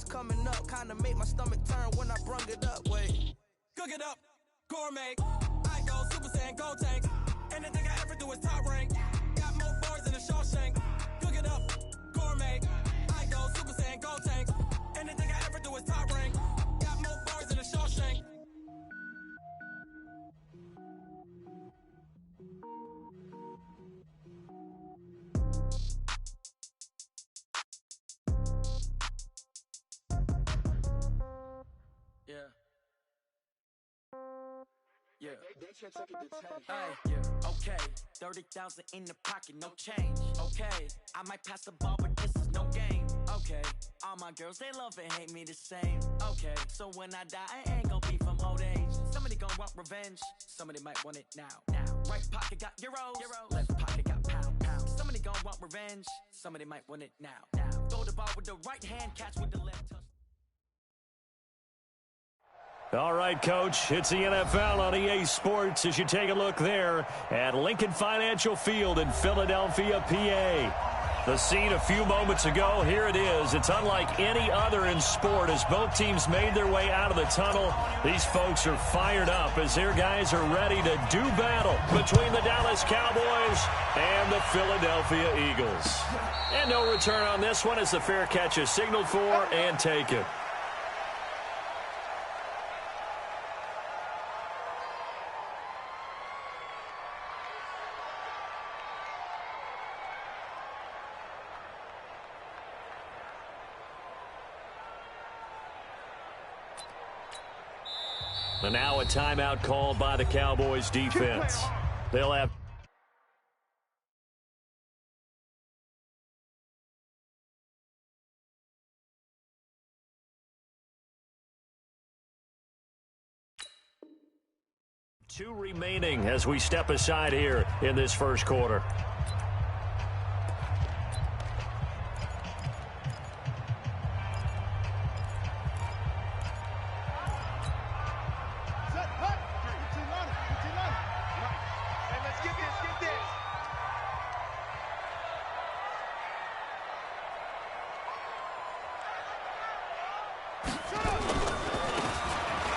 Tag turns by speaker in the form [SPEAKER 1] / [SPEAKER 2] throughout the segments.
[SPEAKER 1] coming up, kinda make my stomach turn when I brung it up. Wait. Cook it up, gourmet. I go Super Saiyan, go tank. Anything I ever do is top rank. Got more bars than a Shawshank. Cook it up, gourmet. I go Super Saiyan, go tank. Anything I ever do is top rank. Got more bars than a Shawshank. Yeah. Hey, yeah, okay. 30,000 in the pocket, no change. Okay, I might pass the ball, but this is no game. Okay, all my girls, they love and hate me the same. Okay, so when I die, I ain't gon' be from old age. Somebody gon' want revenge, somebody might want it now. Right pocket got euros, left pocket got pound. Somebody gon' want revenge, somebody might want it now. Throw the ball with the right hand, catch with the left touch.
[SPEAKER 2] All right, Coach, it's the NFL on EA Sports as you take a look there at Lincoln Financial Field in Philadelphia, PA. The scene a few moments ago, here it is. It's unlike any other in sport as both teams made their way out of the tunnel. These folks are fired up as their guys are ready to do battle between the Dallas Cowboys and the Philadelphia Eagles. And no return on this one as the fair catch is signaled for and taken. And now a timeout called by the Cowboys defense. They'll have two remaining as we step aside here in this first quarter.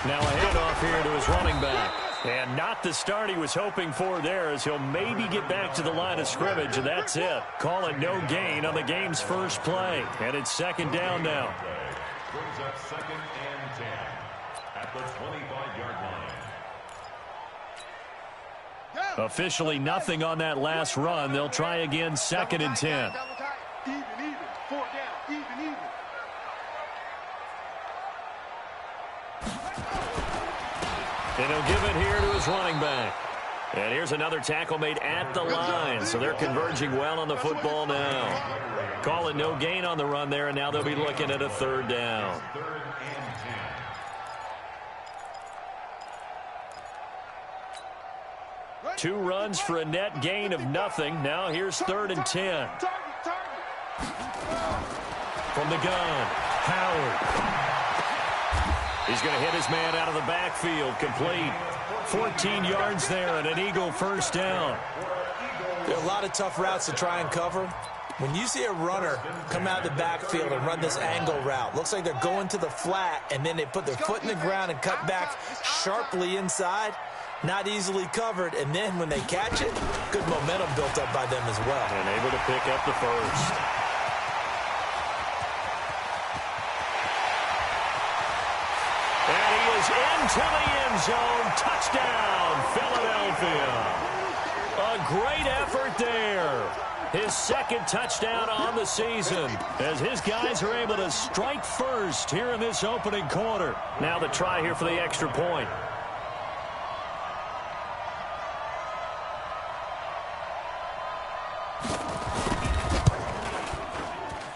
[SPEAKER 2] Now a handoff here to his running back. And not the start he was hoping for there as he'll maybe get back to the line of scrimmage, and that's it. Call it no gain on the game's first play. And it's second down now.
[SPEAKER 3] Brings up 2nd and 10 at the 25-yard line.
[SPEAKER 2] Officially nothing on that last run. They'll try again 2nd and 10.
[SPEAKER 4] Even. 4 down. Even.
[SPEAKER 2] And he'll give it here to his running back. And here's another tackle made at the line. So they're converging well on the football now. Call it no gain on the run there, and now they'll be looking at a 3rd down.
[SPEAKER 3] 3rd and 10.
[SPEAKER 2] 2 runs for a net gain of nothing. Now here's 3rd and 10. From the gun, Howard. He's going to hit his man out of the backfield, complete. 14 yards there and an Eagle first down.
[SPEAKER 5] There are a lot of tough routes to try and cover. When you see a runner come out of the backfield and run this angle route, looks like they're going to the flat, and then they put their foot in the ground and cut back sharply inside. Not easily covered, and then when they catch it, good momentum built up by them as well.
[SPEAKER 2] And able to pick up the first. And he is into the end zone. Touchdown, Philadelphia. A great effort there. His 2nd touchdown on the season as his guys are able to strike first here in this opening quarter. Now the try here for the extra point.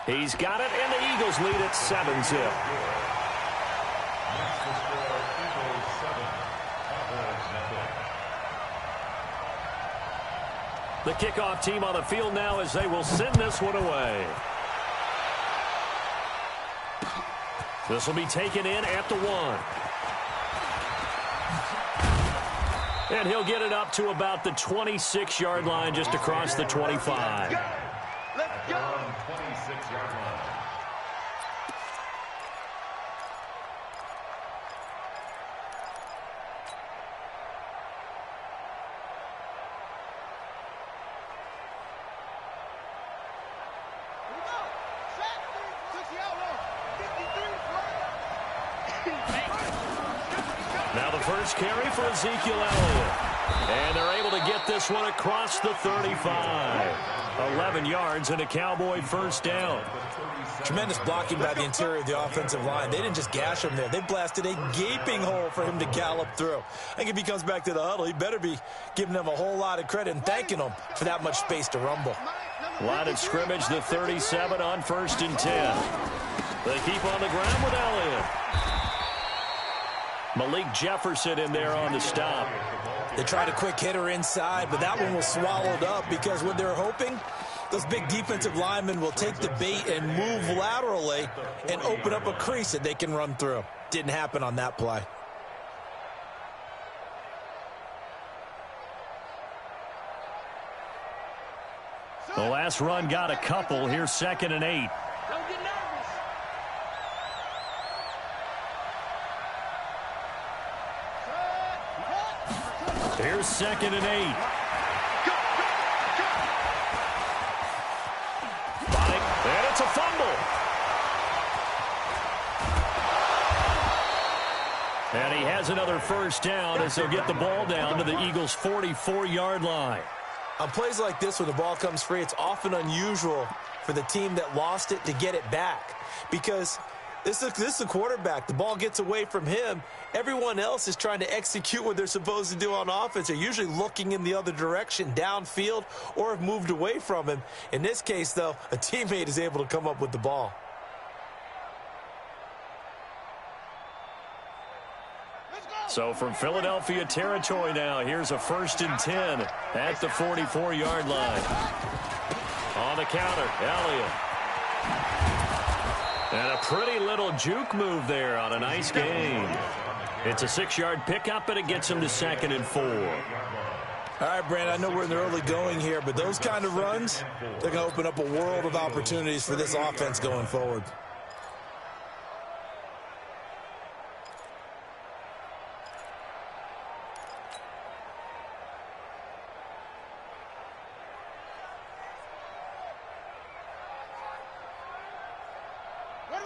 [SPEAKER 2] He's got it, and the Eagles lead at 7-zip. The kickoff team on the field now as they will send this one away. This will be taken in at the 1. And he'll get it up to about the 26-yard line just across the 25.
[SPEAKER 4] Let's go.
[SPEAKER 3] 26-yard line.
[SPEAKER 2] Now the first carry for Ezekiel Elliott. And they're able to get this one across the 35. 11 yards and a Cowboy first down.
[SPEAKER 5] Tremendous blocking by the interior of the offensive line. They didn't just gash him there. They blasted a gaping hole for him to gallop through. I think if he comes back to the huddle, he better be giving them a whole lot of credit and thanking them for that much space to rumble.
[SPEAKER 2] Line of scrimmage, the 37 on 1st and 10. They keep on the ground with Elliott. Malik Jefferson in there on the stop.
[SPEAKER 5] They tried a quick hitter inside, but that one was swallowed up because what they're hoping, those big defensive linemen will take the bait and move laterally and open up a crease that they can run through. Didn't happen on that play.
[SPEAKER 2] The last run got a couple. Here's 2nd and 8.
[SPEAKER 4] Don't get nervous.
[SPEAKER 2] Here's 2nd and 8. And it's a fumble. And he has another first down as they'll get the ball down to the Eagles' 44-yard line.
[SPEAKER 5] On plays like this, when the ball comes free, it's often unusual for the team that lost it to get it back. Because this is the quarterback. The ball gets away from him. Everyone else is trying to execute what they're supposed to do on offense. They're usually looking in the other direction, downfield, or have moved away from him. In this case, though, a teammate is able to come up with the ball.
[SPEAKER 2] So from Philadelphia territory now, here's a 1st and 10 at the 44-yard line. On the counter, Elliott. And a pretty little juke move there on a nice game. It's a 6-yard pickup, and it gets him to 2nd and 4.
[SPEAKER 5] All right, Brandon, I know we're in the early going here, but those kind of runs, they're going to open up a world of opportunities for this offense going forward.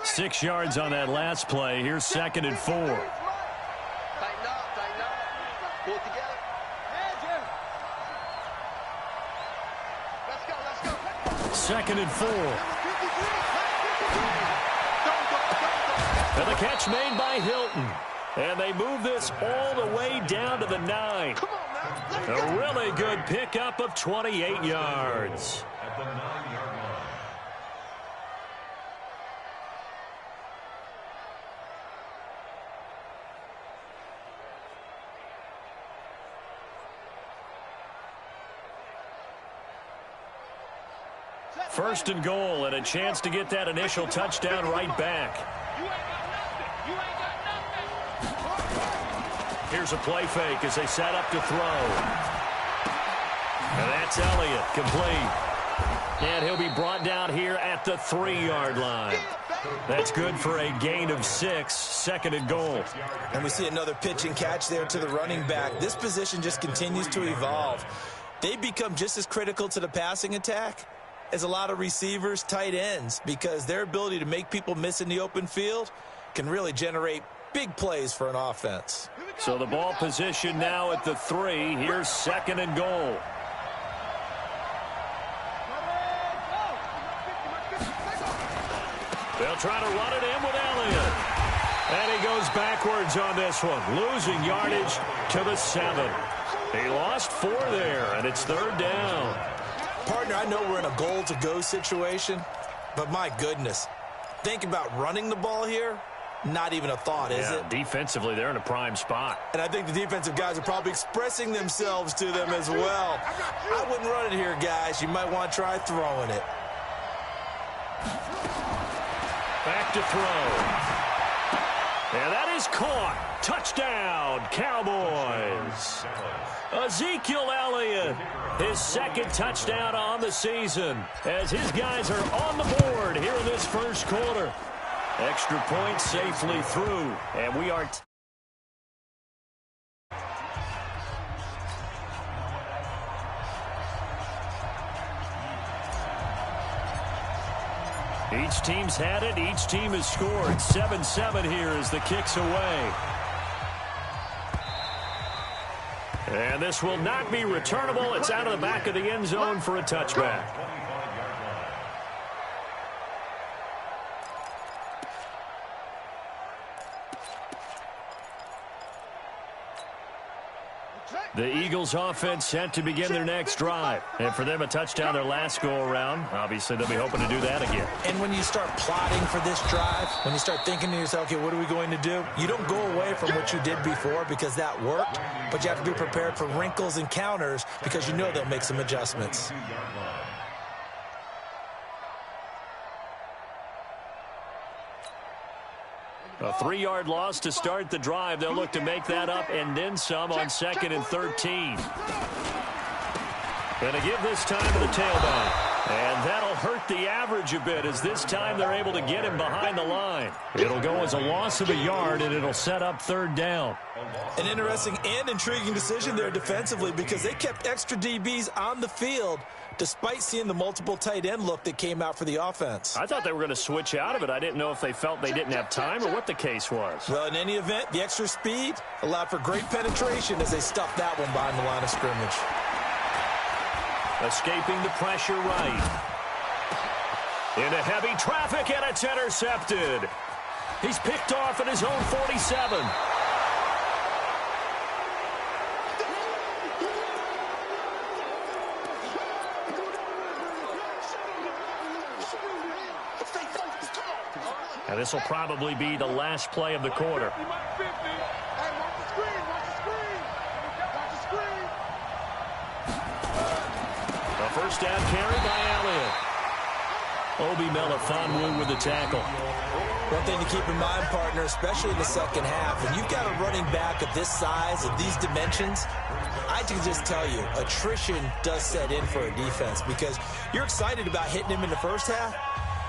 [SPEAKER 2] Six yards on that last play. Here's 2nd and 4.
[SPEAKER 4] Tighten up, tighten up. Pull it together. Let's go, let's go.
[SPEAKER 2] 2nd and 4. And the catch made by Hilton. And they move this all the way down to the 9. A really good pickup of 28 yards.
[SPEAKER 3] At the 9-yard line.
[SPEAKER 2] First and goal, and a chance to get that initial touchdown right back. Here's a play fake as they set up to throw. And that's Elliott, complete. And he'll be brought down here at the 3-yard line. That's good for a gain of 6, 2nd and goal.
[SPEAKER 5] And we see another pitch and catch there to the running back. This position just continues to evolve. They become just as critical to the passing attack as a lot of receivers, tight ends, because their ability to make people miss in the open field can really generate big plays for an offense.
[SPEAKER 2] So the ball position now at the 3. Here's 2nd and goal. They'll try to run it in with Elliott. And he goes backwards on this one, losing yardage to the 7. He lost 4 there, and it's 3rd down.
[SPEAKER 5] Partner, I know we're in a goal-to-go situation, but my goodness, think about running the ball here. Not even a thought, is it?
[SPEAKER 2] Defensively, they're in a prime spot.
[SPEAKER 5] And I think the defensive guys are probably expressing themselves to them as well. I wouldn't run it here, guys. You might want to try throwing it.
[SPEAKER 2] Back to throw. And that is caught. Touchdown, Cowboys. Ezekiel Elliott, his 2nd touchdown on the season, as his guys are on the board here in this first quarter. Extra point safely through, and we are... Each team's had it. Each team has scored. 7-7 here as the kick's away. And this will not be returnable. It's out of the back of the end zone for a touchback. The Eagles offense set to begin their next drive. And for them, a touchdown their last go-around. Obviously, they'll be hoping to do that again.
[SPEAKER 5] And when you start plotting for this drive, when you start thinking to yourself, okay, what are we going to do? You don't go away from what you did before because that worked, but you have to be prepared for wrinkles and counters because you know they'll make some adjustments.
[SPEAKER 2] A 3-yard loss to start the drive. They'll look to make that up and then some on 2nd and 13. Going to give this time to the tailback. And that'll hurt the average a bit as this time they're able to get him behind the line. It'll go as a loss of a yard, and it'll set up 3rd down.
[SPEAKER 5] An interesting and intriguing decision there defensively because they kept extra DBs on the field despite seeing the multiple tight end look that came out for the offense.
[SPEAKER 2] I thought they were going to switch out of it. I didn't know if they felt they didn't have time or what the case was.
[SPEAKER 5] Well, in any event, the extra speed allowed for great penetration as they stuffed that one behind the line of scrimmage.
[SPEAKER 2] Escaping the pressure right. Into heavy traffic, and it's intercepted. He's picked off at his own 47. And this will probably be the last play of the quarter. A first down carry by Elliott. Obi Melifonwu with the tackle.
[SPEAKER 5] One thing to keep in mind, partner, especially in the second half, when you've got a running back of this size, of these dimensions, I can just tell you, attrition does set in for a defense because you're excited about hitting him in the first half.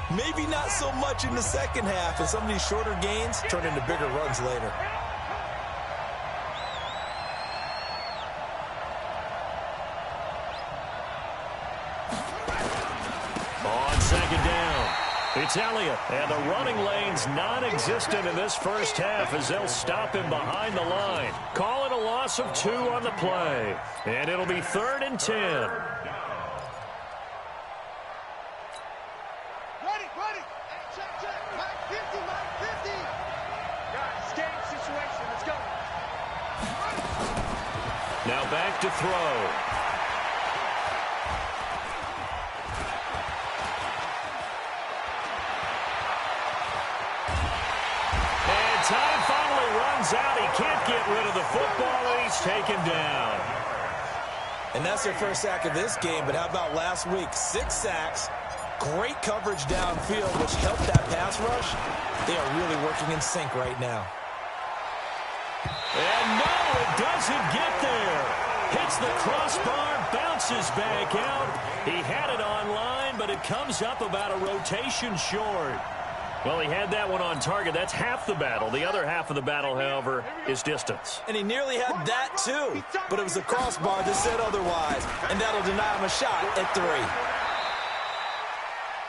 [SPEAKER 5] Maybe not so much in the second half, and some of these shorter gains turn into bigger runs later.
[SPEAKER 2] On 2nd down, it's Elliott, and the running lane's non-existent in this first half as they'll stop him behind the line. Call it a loss of 2 on the play, and it'll be 3rd and 10. Now back to throw. And time finally runs out. He can't get rid of the football, and he's taken down.
[SPEAKER 5] And that's their first sack of this game, but how about last week? 6 sacks, great coverage downfield, which helped that pass rush. They are really working in sync right now.
[SPEAKER 2] And no, it doesn't get there. Hits the crossbar, bounces back out. He had it online, but it comes up about a rotation short. Well, he had that one on target. That's half the battle. The other half of the battle, however, is distance.
[SPEAKER 5] And he nearly had that, too. But it was the crossbar that said otherwise. And that'll deny him a shot at 3.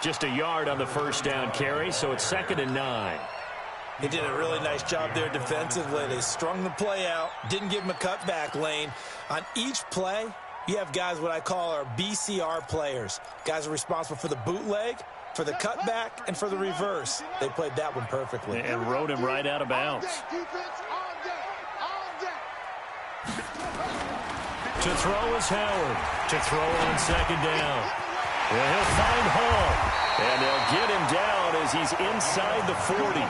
[SPEAKER 2] Just a yard on the first down carry, so it's 2nd and 9.
[SPEAKER 5] They did a really nice job there defensively. They strung the play out, didn't give him a cutback lane. On each play, you have guys what I call our BCR players. Guys are responsible for the bootleg, for the cutback, and for the reverse. They played that one perfectly.
[SPEAKER 2] And rode him right out of bounds. To throw is Howard. To throw on 2nd down. Well, he'll find Hall. And they'll get him down as he's inside the 40.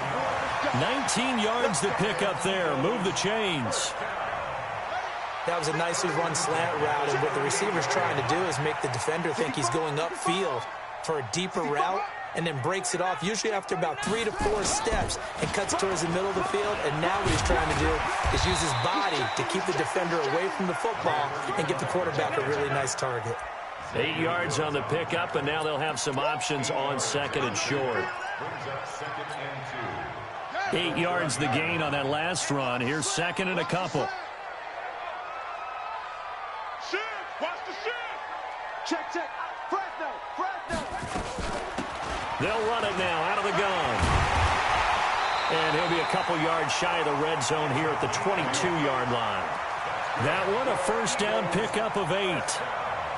[SPEAKER 2] 19 yards to pick up there. Move the chains.
[SPEAKER 5] That was a nicely run slant route, and what the receiver's trying to do is make the defender think he's going upfield for a deeper route, and then breaks it off, usually after about 3 to 4 steps, and cuts towards the middle of the field. And now what he's trying to do is use his body to keep the defender away from the football and get the quarterback a really nice target.
[SPEAKER 2] 8 yards on the pickup, and now they'll have some options on 2nd and short. 8 yards the gain on that last run. Here's 2nd and a couple. They'll run it And he'll be a couple yards shy of the red zone here at the 22-yard line. That one, a first down pickup of 8.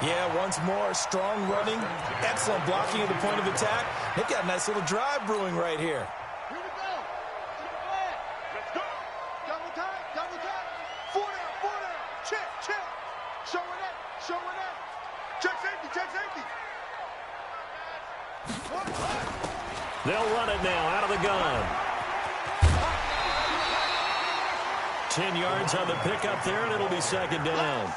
[SPEAKER 5] Yeah, once more, strong running, excellent blocking at the point of attack. They've got a nice little drive brewing right here.
[SPEAKER 6] Here we go. Let's go. Double time, double time. 4 down. Check. Showing it. Check safety.
[SPEAKER 2] They'll run it now out of the gun. 10 yards on the pickup there, and it'll be second down.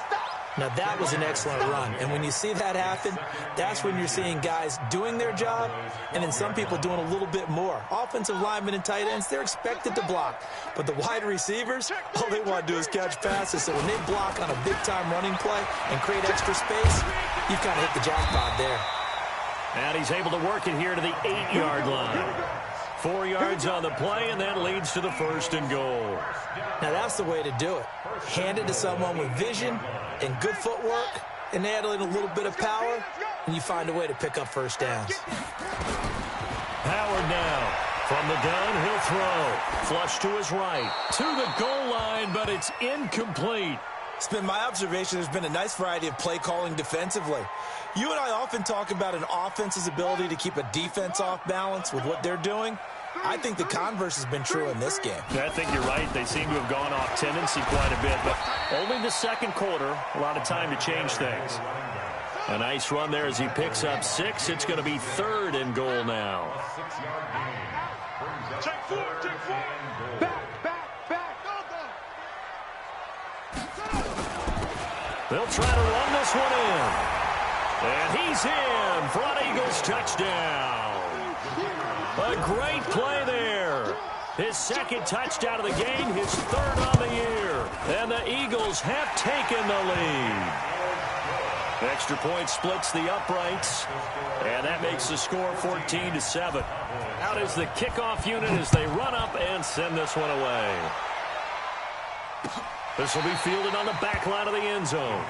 [SPEAKER 5] Now, that was an excellent run. And when you see that happen, that's when you're seeing guys doing their job and then some people doing a little bit more. Offensive linemen and tight ends, they're expected to block. But the wide receivers, all they want to do is catch passes. So when they block on a big-time running play and create extra space, you've kind of hit the jackpot there.
[SPEAKER 2] And he's able to work it here to the 8-yard line. 4 yards on the play, and that leads to the first and goal.
[SPEAKER 5] Now, that's the way to do it. Hand it to someone with vision and good footwork, and add in a little bit of power, and you find a way to pick up first downs.
[SPEAKER 2] Howard now. From the gun, he'll throw. Flush to his right. To the goal line, but it's incomplete.
[SPEAKER 5] It's been my observation there's been a nice variety of play calling defensively. You and I often talk about an offense's ability to keep a defense off balance with what they're doing. I think the converse has been true in this game.
[SPEAKER 2] I think you're right. They seem to have gone off tendency quite a bit, but only the second quarter, a lot of time to change things. A nice run there as he picks up 6. It's going to be third and goal now.
[SPEAKER 6] Check 4. Back.
[SPEAKER 2] They'll try to run this one in. And he's in for an Eagles touchdown. A great play there. His second touchdown of the game, his third on the year. And the Eagles have taken the lead. Extra point splits the uprights. And that makes the score 14-7. Out is the kickoff unit as they run up and send this one away. This will be fielded on the back line of the end zone.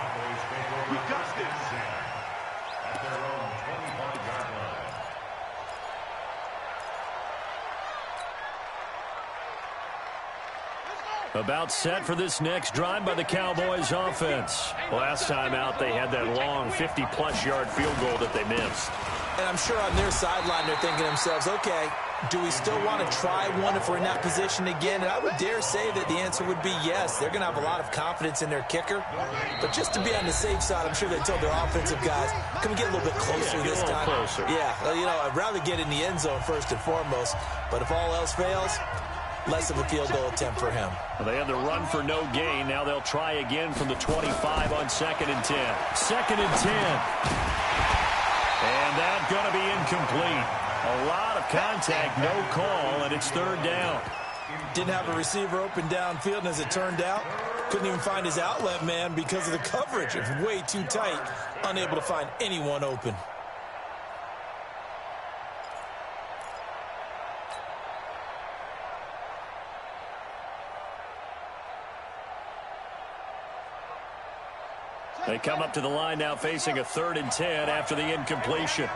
[SPEAKER 2] About set for this next drive by the Cowboys offense. Last time out, they had that long 50-plus yard field goal that they missed.
[SPEAKER 5] And I'm sure on their sideline, they're thinking to themselves, okay, do we still want to try one if we're in that position again? And I would dare say that the answer would be yes. They're going to have a lot of confidence in their kicker. But just to be on the safe side, I'm sure they told their offensive guys, can we get a little bit closer this time?
[SPEAKER 2] Closer.
[SPEAKER 5] Yeah, you know, I'd rather get in the end zone first and foremost. But if all else fails, less of a field goal attempt for him.
[SPEAKER 2] Well, they had the run for no gain. Now they'll try again from the 25 on 2nd and 10. 2nd and 10. And that's going to be incomplete. A lot of contact, no call, and it's third down.
[SPEAKER 5] Didn't have a receiver open downfield, and as it turned out, couldn't even find his outlet man because of the coverage. It's way too tight, unable to find anyone open.
[SPEAKER 2] They come up to the line now facing a 3rd and 10 after the incompletion.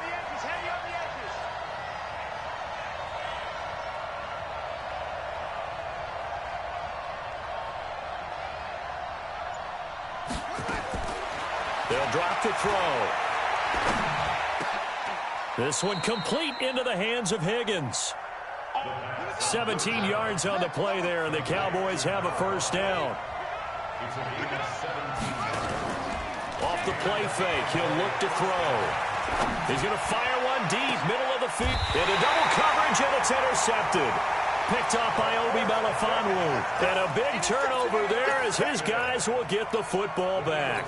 [SPEAKER 2] They'll drop to throw. This one complete into the hands of Higgins. 17 yards on the play there, and the Cowboys have a first down. Off the play fake, he'll look to throw. He's going to fire one deep, middle of the feet, into double coverage, and it's intercepted. Picked off by Obi Melifonwu. And a big turnover there as his guys will get the football back.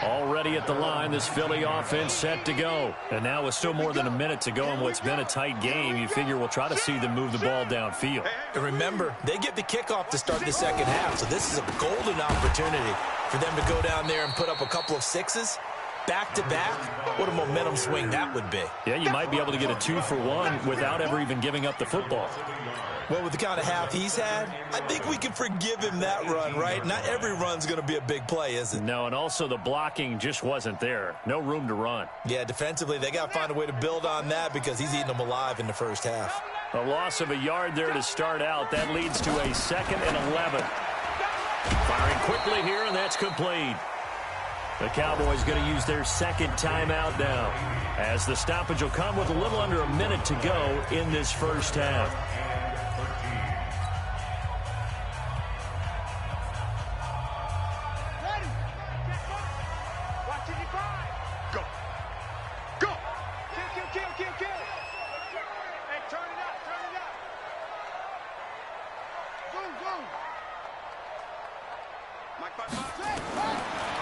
[SPEAKER 2] Already at the line, this Philly offense set to go. And now with still more than a minute to go in what's been a tight game, you figure we'll try to see them move the ball downfield.
[SPEAKER 5] And remember, they get the kickoff to start the second half, so this is a golden opportunity for them to go down there and put up a couple of sixes. Back-to-back, what a momentum swing that would be.
[SPEAKER 2] Yeah, you might be able to get a 2-for-1 without ever even giving up the football.
[SPEAKER 5] Well, with the kind of half he's had, I think we can forgive him that run, right? Not every run's going to be a big play, is it?
[SPEAKER 2] No, and also the blocking just wasn't there. No room to run.
[SPEAKER 5] Yeah, defensively, they got to find a way to build on that because he's eating them alive in the first half.
[SPEAKER 2] A loss of a yard there to start out. That leads to a 2nd and 11. Firing quickly here, and that's complete. The Cowboys going to use their 2nd timeout now, as the stoppage will come with a little under a minute to go in this first half.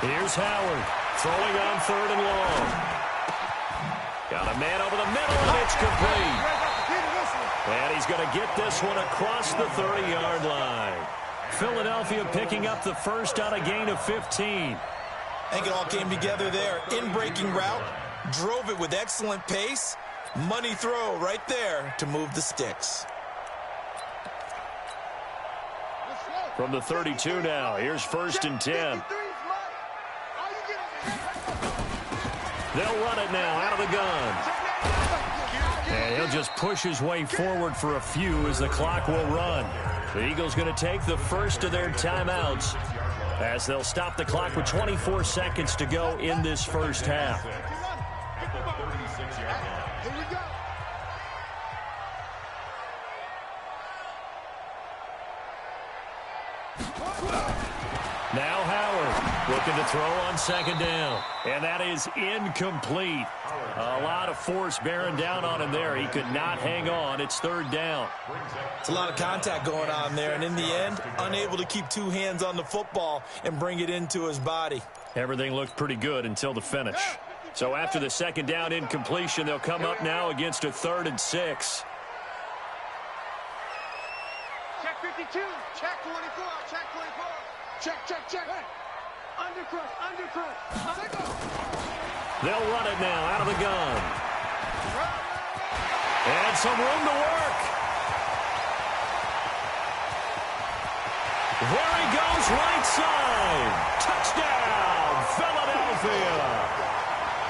[SPEAKER 2] Here's Howard, throwing on 3rd and long. Got a man over the middle, and it's complete. And he's going to get this one across the 30-yard line. Philadelphia picking up the first on a gain of 15.
[SPEAKER 5] I think it all came together there. In-breaking route, drove it with excellent pace. Money throw right there to move the sticks.
[SPEAKER 2] From the 32 now, here's 1st and 10. They'll run it now out of the gun. And he'll just push his way forward for a few as the clock will run. The Eagles going to take the first of their timeouts as they'll stop the clock with 24 seconds to go in this first half. Now Howard looking to throw on 2nd down. And that is incomplete. A lot of force bearing down on him there. He could not hang on. It's 3rd down.
[SPEAKER 5] It's a lot of contact going on there. And in the end, unable to keep 2 hands on the football and bring it into his body.
[SPEAKER 2] Everything looked pretty good until the finish. So after the 2nd down incompletion, they'll come up now against a 3rd and 6.
[SPEAKER 6] Check 52. Check 24. Check 24. Check. Undercrush.
[SPEAKER 2] They'll run it now out of the gun. And some room to work. There he goes, right side. Touchdown, Philadelphia.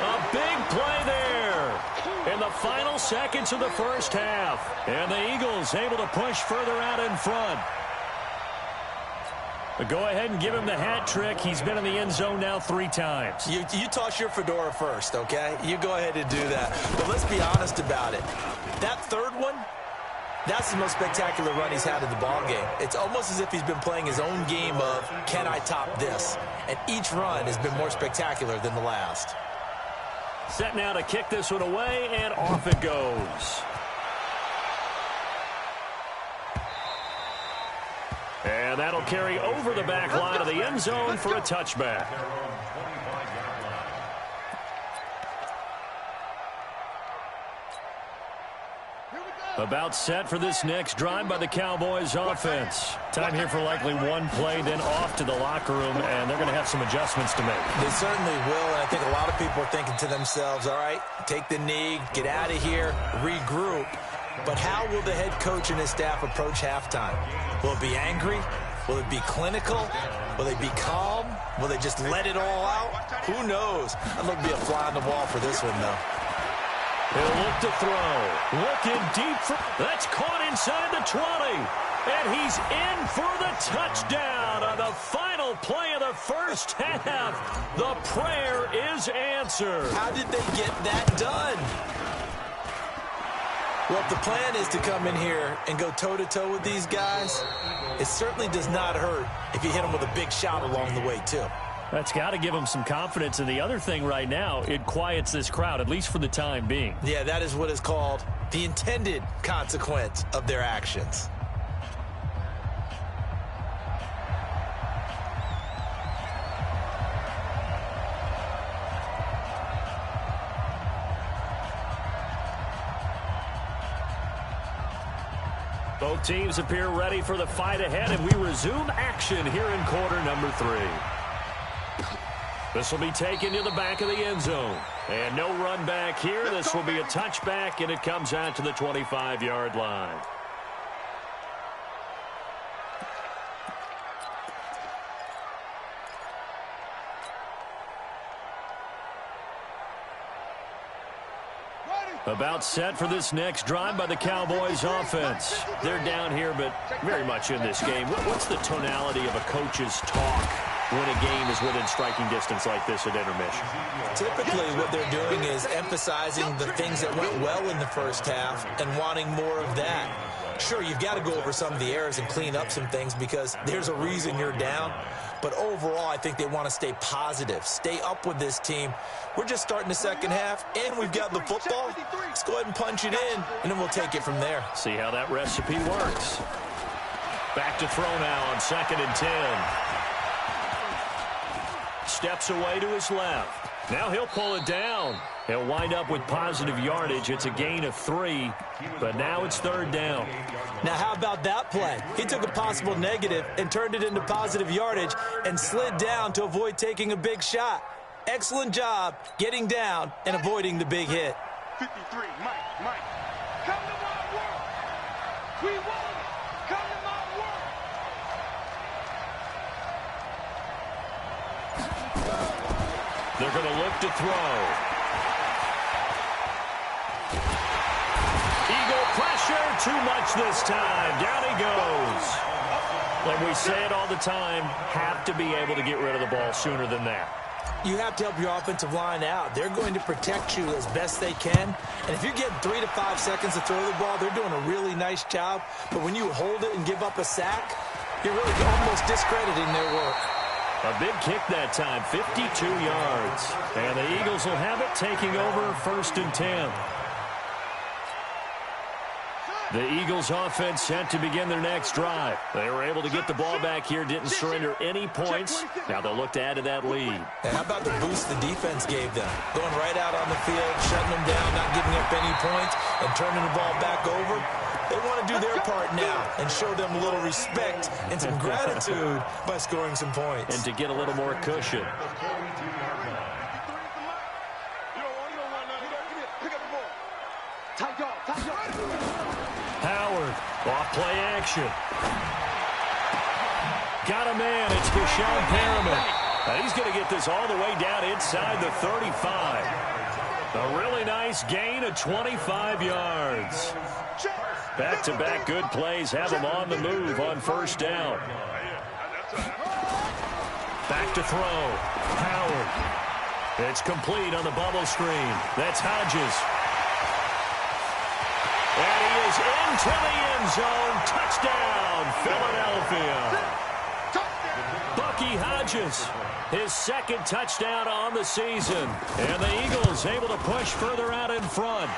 [SPEAKER 2] A big play there in the final seconds of the first half. And the Eagles able to push further out in front. But go ahead and give him the hat trick. He's been in the end zone now 3 times.
[SPEAKER 5] You toss your fedora first, okay? You go ahead and do that. But let's be honest about it. That 3rd one, that's the most spectacular run he's had in the ballgame. It's almost as if he's been playing his own game of, can I top this? And each run has been more spectacular than the last.
[SPEAKER 2] Set now to kick this one away, and off it goes. And that'll carry over the back line of the end zone for a touchback. About set for this next drive by the Cowboys offense. Time here for likely one play, then off to the locker room, and they're going to have some adjustments to make.
[SPEAKER 5] They certainly will, and I think a lot of people are thinking to themselves, all right, take the knee, get out of here, regroup. But how will the head coach and his staff approach halftime? Will it be angry? Will it be clinical? Will they be calm? Will they just let it all out? Who knows? I'd love to be a fly on the wall for this one, though.
[SPEAKER 2] He'll look to throw. Looking deep. That's caught inside the 20. And he's in for the touchdown on the final play of the first half. The prayer is answered.
[SPEAKER 5] How did they get that done? Well, if the plan is to come in here and go toe-to-toe with these guys, it certainly does not hurt if you hit them with a big shot along the way, too.
[SPEAKER 2] That's got to give them some confidence. And the other thing right now, it quiets this crowd, at least for the time being.
[SPEAKER 5] Yeah, that is what is called the intended consequence of their actions.
[SPEAKER 2] Both teams appear ready for the fight ahead, and we resume action here in quarter number 3. This will be taken to the back of the end zone. And no run back here. This will be a touchback, and it comes out to the 25-yard line. About set for this next drive by the Cowboys offense. They're down here, but very much in this game. What's the tonality of a coach's talk when a game is within striking distance like this at intermission?
[SPEAKER 5] Typically, what they're doing is emphasizing the things that went well in the first half and wanting more of that. Sure, you've got to go over some of the errors and clean up some things because there's a reason you're down. But overall, I think they want to stay positive, stay up with this team. We're just starting the second half, and we've got the football. Let's go ahead and punch it in, and then we'll take it from there.
[SPEAKER 2] See how that recipe works. Back to throw now on 2nd and 10. Steps away to his left. Now he'll pull it down. He'll wind up with positive yardage. It's a gain of 3, but now it's 3rd down.
[SPEAKER 5] Now, how about that play? He took a possible negative and turned it into positive yardage and slid down to avoid taking a big shot. Excellent job getting down and avoiding the big hit.
[SPEAKER 6] 53, Mike. Come to my work. We want it. Come to my work.
[SPEAKER 2] They're going to look to throw. Eagle pressure, too much this time. Down he goes. And we say it all the time, have to be able to get rid of the ball sooner than that.
[SPEAKER 5] You have to help your offensive line out. They're going to protect you as best they can. And if you're getting 3 to 5 seconds to throw the ball, they're doing a really nice job. But when you hold it and give up a sack, you're really almost discrediting their work.
[SPEAKER 2] A big kick that time, 52 yards. And the Eagles will have it taking over 1st and 10. The Eagles offense set to begin their next drive. They were able to get the ball back here, didn't surrender any points. Now they'll look to add to that lead.
[SPEAKER 5] And how about the boost the defense gave them? Going right out on the field, shutting them down, not giving up any points, and turning the ball back over. They want to do their part now and show them a little respect and some gratitude by scoring some points.
[SPEAKER 2] And to get a little more cushion. Howard, off play action. Got a man, it's Deshaun Perriman. And he's going to get this all the way down inside the 35. A really nice gain of 25 yards. Back-to-back good plays have him on the move on 1st down. Back to throw. Howard. It's complete on the bubble screen. That's Hodges. And he is into the end zone. Touchdown, Philadelphia. Bucky Hodges, his 2nd touchdown on the season. And the Eagles able to push further out in front.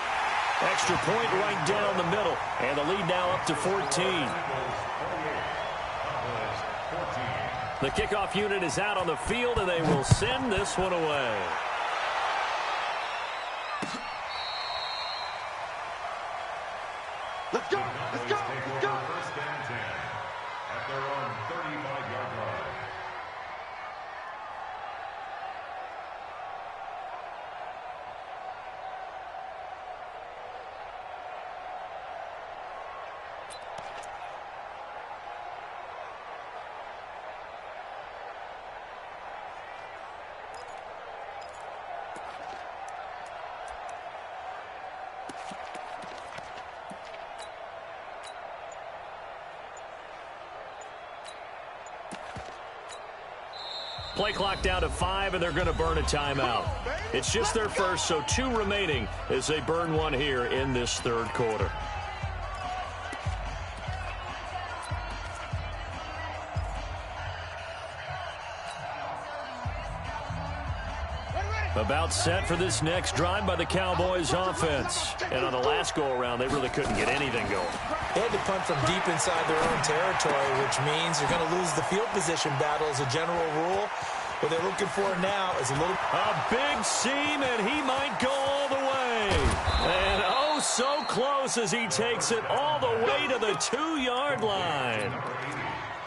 [SPEAKER 2] Extra point right down the middle. And the lead now up to 14. The kickoff unit is out on the field, and they will send this one away.
[SPEAKER 6] Let's go. Let's go. Let's go.
[SPEAKER 3] 1st and 10 at their own 35-yard line.
[SPEAKER 2] Play clock down to 5, and they're going to burn a timeout. It's just their first, so 2 remaining as they burn one here in this 3rd quarter. About set for this next drive by the Cowboys offense. And on the last go-around, they really couldn't get anything going.
[SPEAKER 5] They had to punt from deep inside their own territory, which means you're going to lose the field position battle as a general rule. What they're looking for now is a
[SPEAKER 2] big seam, and he might go all the way. And oh, so close as he takes it all the way to the 2-yard line.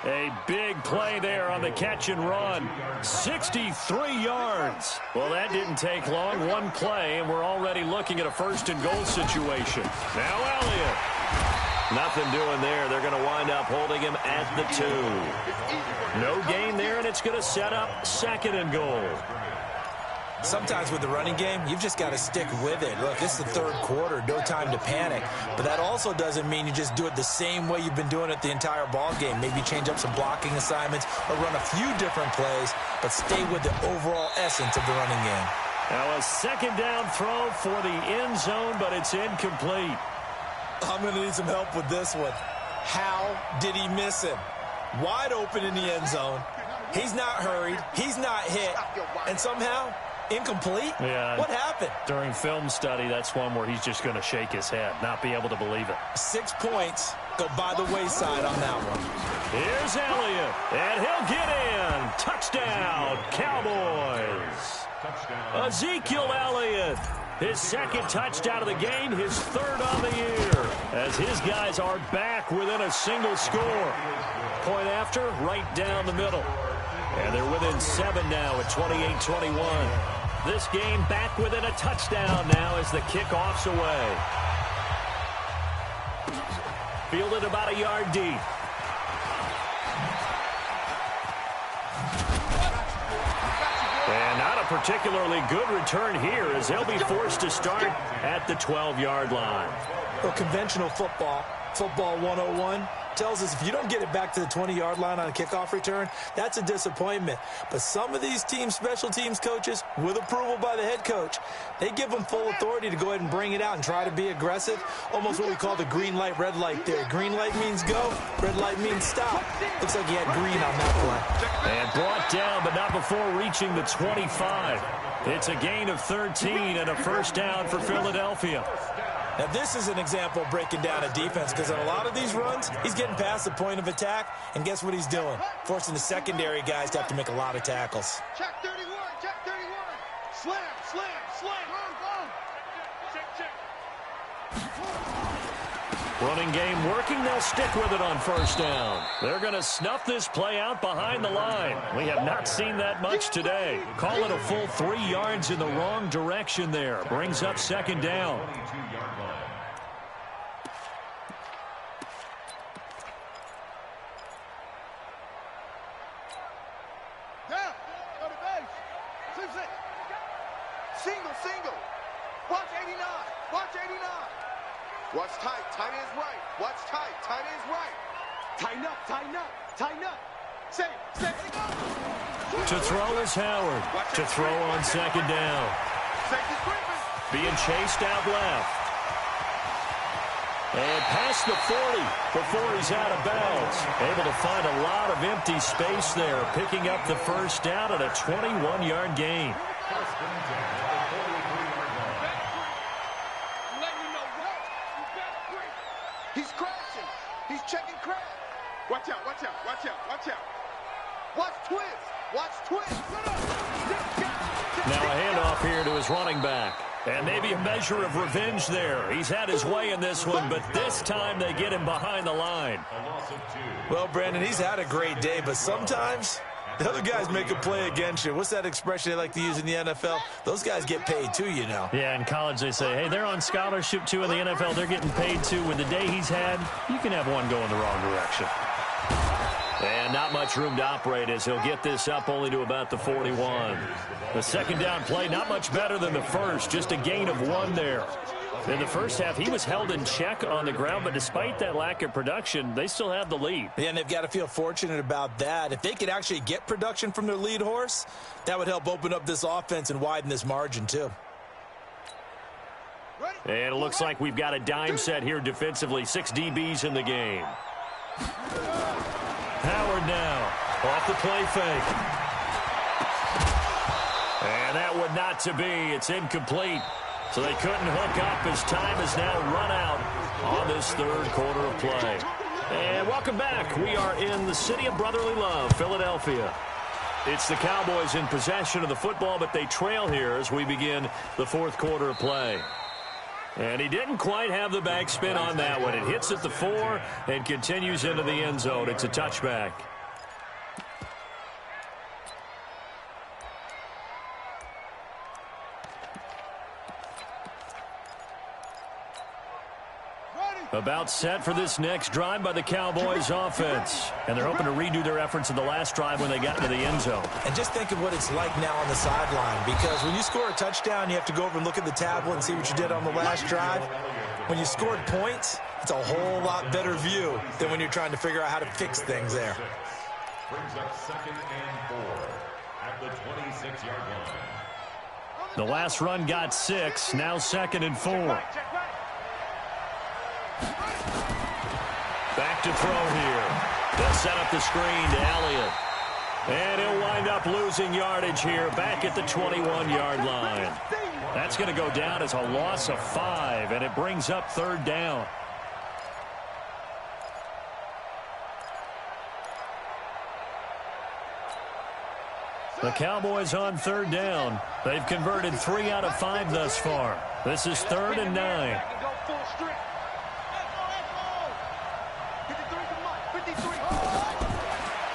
[SPEAKER 2] A big play there on the catch and run. 63 yards. Well, that didn't take long. One play, and we're already looking at a 1st and goal situation. Now Elliott. Nothing doing there. They're going to wind up holding him at the 2. No gain there, and it's going to set up 2nd and goal.
[SPEAKER 5] Sometimes with the running game, you've just got to stick with it. Look, this is the third quarter, no time to panic. But that also doesn't mean you just do it the same way you've been doing it the entire ball game. Maybe change up some blocking assignments or run a few different plays, but stay with the overall essence of the running game.
[SPEAKER 2] Now a second down throw for the end zone, but it's incomplete.
[SPEAKER 5] I'm going to need some help with this one. How did he miss him? Wide open in the end zone. He's not hurried. He's not hit. And somehow, incomplete?
[SPEAKER 2] Yeah.
[SPEAKER 5] What happened?
[SPEAKER 2] During film study, that's one where he's just going to shake his head, not be able to believe it.
[SPEAKER 5] 6 points go by the wayside on that one.
[SPEAKER 2] Here's Elliott, and he'll get in. Touchdown, Cowboys. Ezekiel Elliott, his second touchdown of the game, his third on the year, as his guys are back within a single score. Point after, right down the middle. And they're within 7 now at 28-21. This game back within a touchdown now as the kickoff's away. Fielded about a yard deep. And not a particularly good return here as they'll be forced to start at the 12-yard line.
[SPEAKER 5] Well, conventional football 101, tells us if you don't get it back to the 20-yard line on a kickoff return, that's a disappointment. But some of these teams, special teams coaches, with approval by the head coach, they give them full authority to go ahead and bring it out and try to be aggressive, almost what we call the green light, red light theory. Green light means go, red light means stop. Looks like he had green on that play.
[SPEAKER 2] And brought down, but not before reaching the 25. It's a gain of 13 and a first down for Philadelphia.
[SPEAKER 5] Now, this is an example of breaking down a defense because on a lot of these runs, he's getting past the point of attack, and guess what he's doing? Forcing the secondary guys to have to make a lot of tackles.
[SPEAKER 6] Check 31, check 31. Slam, slam, slam. Check.
[SPEAKER 2] Running game working. They'll stick with it on first down. They're going to snuff this play out behind the line. We have not seen that much today. Call it a full 3 yards in the wrong direction there. Brings up second down.
[SPEAKER 6] Single. Watch 89. Watch 89. Watch tight. Tight ends right. Watch tight. Tight ends right. Tighten up. Tighten up. Tighten up. Say.
[SPEAKER 2] To throw is Howard. To throw on second down. Being chased out left. And past the 40 before he's out of bounds. Able to find a lot of empty space there. Picking up the first down at a 21-yard gain.
[SPEAKER 6] He's crashing. He's checking crash. Watch out. Watch twist.
[SPEAKER 2] Now a handoff here to his running back. And maybe a measure of revenge there. He's had his way in this one, but this time they get him behind the line.
[SPEAKER 5] Well, Brandon, he's had a great day, but sometimes the other guys make a play against you. What's that expression they like to use in the NFL? Those guys get paid too, you know.
[SPEAKER 2] Yeah, in college they say, hey, they're on scholarship too. In the NFL, they're getting paid too. With the day he's had, you can have one go in the wrong direction. And not much room to operate as he'll get this up only to about the 41. The second down play, not much better than the first, just a gain of 1 there. In the first half, he was held in check on the ground, but despite that lack of production, they still have the lead.
[SPEAKER 5] Yeah, and they've got to feel fortunate about that. If they could actually get production from their lead horse, that would help open up this offense and widen this margin too.
[SPEAKER 2] And it looks like we've got a dime set here defensively. 6 DBs in the game. Howard now off the play fake. And that would not to be. It's incomplete. So they couldn't hook up as time has now run out on this third quarter of play. And welcome back. We are in the city of brotherly love, Philadelphia. It's the Cowboys in possession of the football, but they trail here as we begin the fourth quarter of play. And he didn't quite have the backspin on that one. It hits at the 4 and continues into the end zone. It's a touchback. About set for this next drive by the Cowboys offense. And they're hoping to redo their efforts in the last drive when they got into the end zone.
[SPEAKER 5] And just think of what it's like now on the sideline, because when you score a touchdown, you have to go over and look at the tablet and see what you did on the last drive. When you scored points, it's a whole lot better view than when you're trying to figure out how to fix things there.
[SPEAKER 3] Brings up 2nd and 4 at the 26-yard line.
[SPEAKER 2] The last run got 6, now 2nd and 4. Back to throw here. They'll set up the screen to Elliott. And he'll wind up losing yardage here back at the 21-yard line. That's going to go down as a loss of 5, and it brings up 3rd down. The Cowboys on 3rd down. They've converted 3 out of 5 thus far. This is 3rd and 9.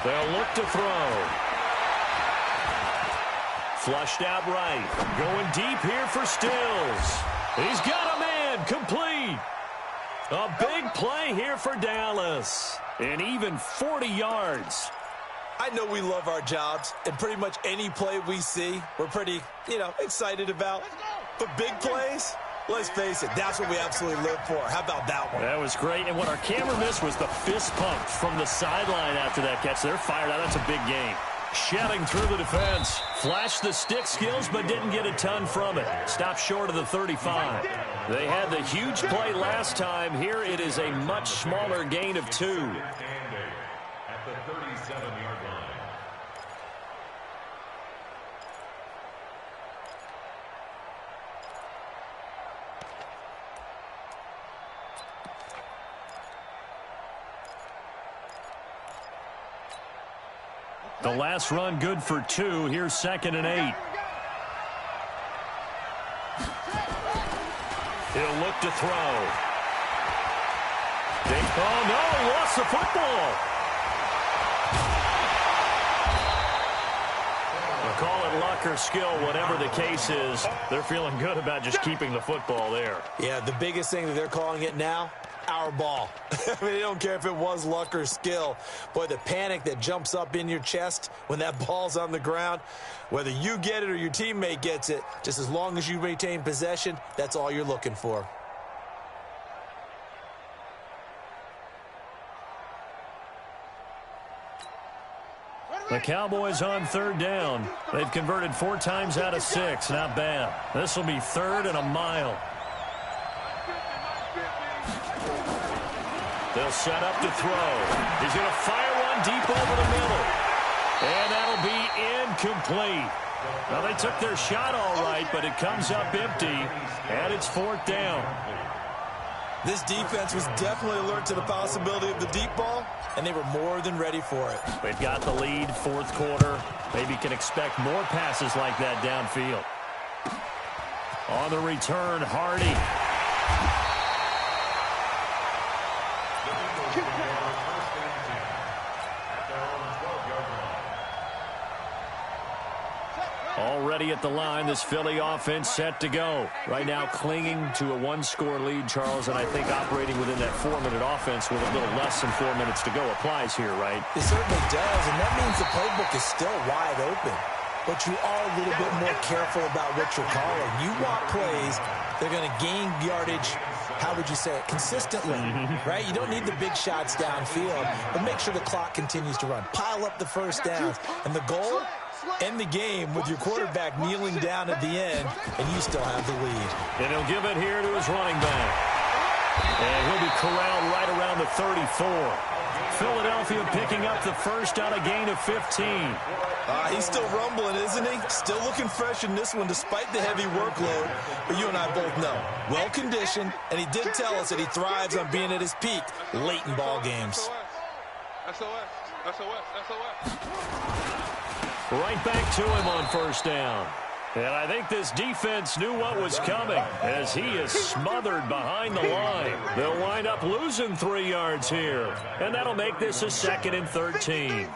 [SPEAKER 2] They'll look to throw. Flushed out right. Going deep here for Stills. He's got a man. Complete. A big play here for Dallas. And even 40 yards.
[SPEAKER 5] I know we love our jobs, and pretty much any play we see, we're pretty, excited about. But big plays, let's face it, that's what we absolutely live for. How about that one?
[SPEAKER 2] That was great. And what our camera missed was the fist pump from the sideline after that catch. They're fired out. That's a big game. Shedding through the defense. Flashed the stick skills, but didn't get a ton from it. Stopped short of the 35. They had the huge play last time. Here it is a much smaller gain of 2.
[SPEAKER 3] At the 37-yard line.
[SPEAKER 2] The last run good for 2. Here's 2nd and 8. He'll look to throw. Oh, no, he lost the football. We'll call it luck or skill, whatever the case is. They're feeling good about just keeping the football there.
[SPEAKER 5] Yeah, the biggest thing that they're calling it now, our ball. I mean, they don't care if it was luck or skill. Boy, the panic that jumps up in your chest when that ball's on the ground, whether you get it or your teammate gets it, just as long as you retain possession, that's all you're looking for.
[SPEAKER 2] The Cowboys on 3rd down. They've converted 4 times out of 6. Not bad. This will be 3rd and a mile. They'll set up to throw. He's going to fire one deep over the middle. And that'll be incomplete. Now, they took their shot all right, but it comes up empty, and it's 4th down.
[SPEAKER 5] This defense was definitely alert to the possibility of the deep ball, and they were more than ready for it.
[SPEAKER 2] They've got the lead, 4th quarter. Maybe can expect more passes like that downfield. On the return, Hardy. Already at the line, this Philly offense set to go. Right now clinging to a 1-score lead, Charles, and I think operating within that 4-minute offense with a little less than 4 minutes to go applies here, right?
[SPEAKER 5] It certainly does, and that means the playbook is still wide open. But you are a little bit more careful about what you're calling. You want plays, they're going to gain yardage, how would you say it, consistently, right? You don't need the big shots downfield, but make sure the clock continues to run. Pile up the first downs, and the goal, end the game with your quarterback kneeling down at the end, and you still have the lead.
[SPEAKER 2] And he'll give it here to his running back. And he'll be corralled right around the 34. Philadelphia picking up the first on a gain of 15.
[SPEAKER 5] He's still rumbling, isn't he? Still looking fresh in this one despite the heavy workload. But you and I both know, well-conditioned, and he did tell us that he thrives on being at his peak late in ball games.
[SPEAKER 2] Right back to him on 1st down. And I think this defense knew what was coming as he is smothered behind the line. They'll wind up losing 3 yards here. And that'll make this a 2nd and 13.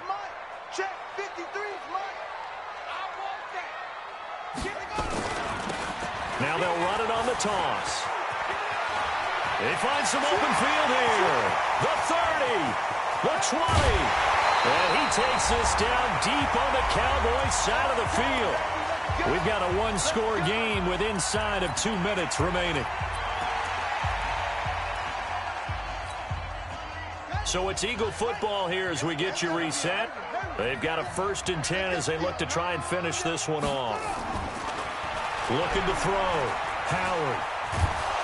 [SPEAKER 2] Now they'll run it on the toss. They find some open field here. The 30, the 20. And he takes this down deep on the Cowboys side of the field. We've got a one-score game with inside of 2 minutes remaining. So it's Eagle football here as we get you reset. They've got a 1st and 10 as they look to try and finish this one off. Looking to throw. Howard.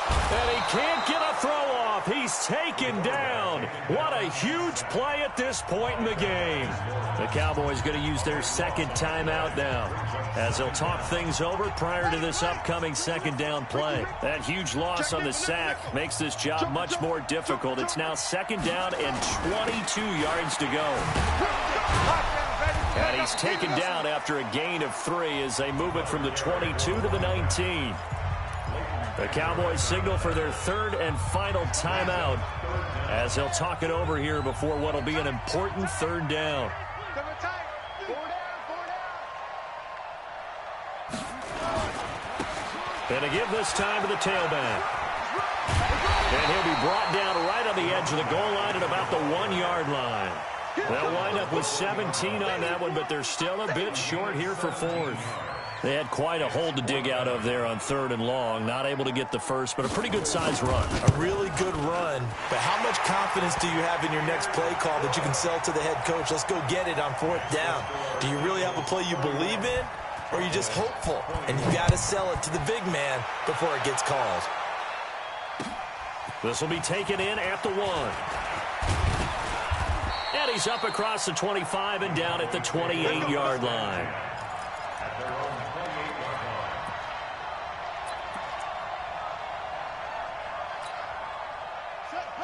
[SPEAKER 2] And he can't get a throw off. He's taken down. What a huge play at this point in the game. The Cowboys going to use their 2nd timeout now as they'll talk things over prior to this upcoming 2nd down play. That huge loss on the sack makes this job much more difficult. It's now 2nd down and 22 yards to go. And he's taken down after a gain of 3 as they move it from the 22 to the 19. The Cowboys signal for their 3rd and final timeout as they'll talk it over here before what will be an important 3rd down. And to give this time to the tailback. And he'll be brought down right on the edge of the goal line at about the 1-yard line. They'll wind up with 17 on that one, but they're still a bit short here for 4th. They had quite a hole to dig out of there on 3rd and long. Not able to get the first, but a pretty good-sized run.
[SPEAKER 5] A really good run. But how much confidence do you have in your next play call that you can sell to the head coach? Let's go get it on 4th down. Do you really have a play you believe in, or are you just hopeful? And you got to sell it to the big man before it gets called.
[SPEAKER 2] This will be taken in at the 1. And he's up across the 25 and down at the 28-yard line.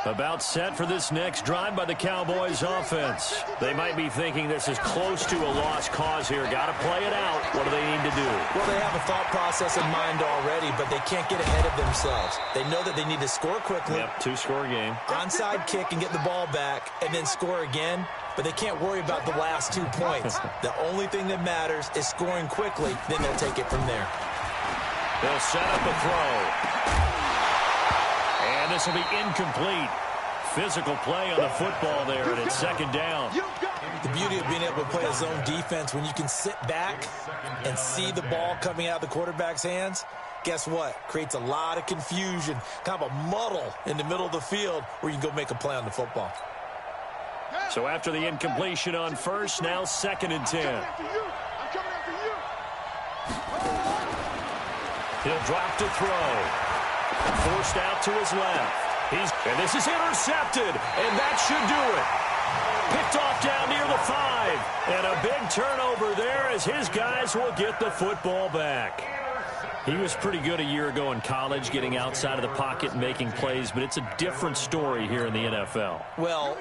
[SPEAKER 2] About set for this next drive by the Cowboys offense. They might be thinking this is close to a lost cause here. Got to play it out. What do they need to do?
[SPEAKER 5] Well, they have a thought process in mind already, but they can't get ahead of themselves. They know that they need to score quickly.
[SPEAKER 2] Yep, 2-score game.
[SPEAKER 5] Onside kick and get the ball back and then score again, but they can't worry about the last 2 points. The only thing that matters is scoring quickly, then they'll take it from there.
[SPEAKER 2] They'll set up a throw. And this will be incomplete. Physical play on the football there, and it's 2nd down.
[SPEAKER 5] The beauty of being able to play a zone defense, when you can sit back and see the ball coming out of the quarterback's hands, guess what? Creates a lot of confusion, kind of a muddle in the middle of the field where you can go make a play on the football.
[SPEAKER 2] So after the incompletion on 1st, now 2nd and 10. He'll drop to throw. Forced out to his left. And this is intercepted, and that should do it. Picked off down near the 5. And a big turnover there as his guys will get the football back. He was pretty good a year ago in college, getting outside of the pocket and making plays, but it's a different story here in the NFL.
[SPEAKER 5] Well,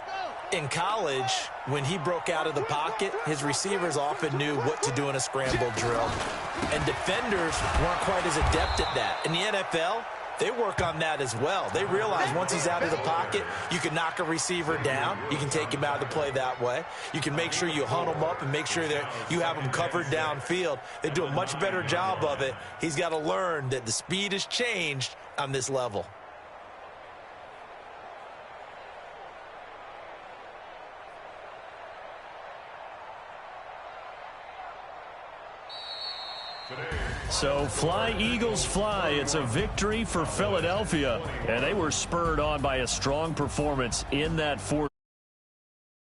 [SPEAKER 5] in college, when he broke out of the pocket, his receivers often knew what to do in a scramble drill. And defenders weren't quite as adept at that. In the NFL, they work on that as well. They realize once he's out of the pocket, you can knock a receiver down. You can take him out of the play that way. You can make sure you hunt him up and make sure that you have him covered downfield. They do a much better job of it. He's got to learn that the speed has changed on this level.
[SPEAKER 2] So fly, Eagles, fly. It's a victory for Philadelphia. And they were spurred on by a strong performance in that fourth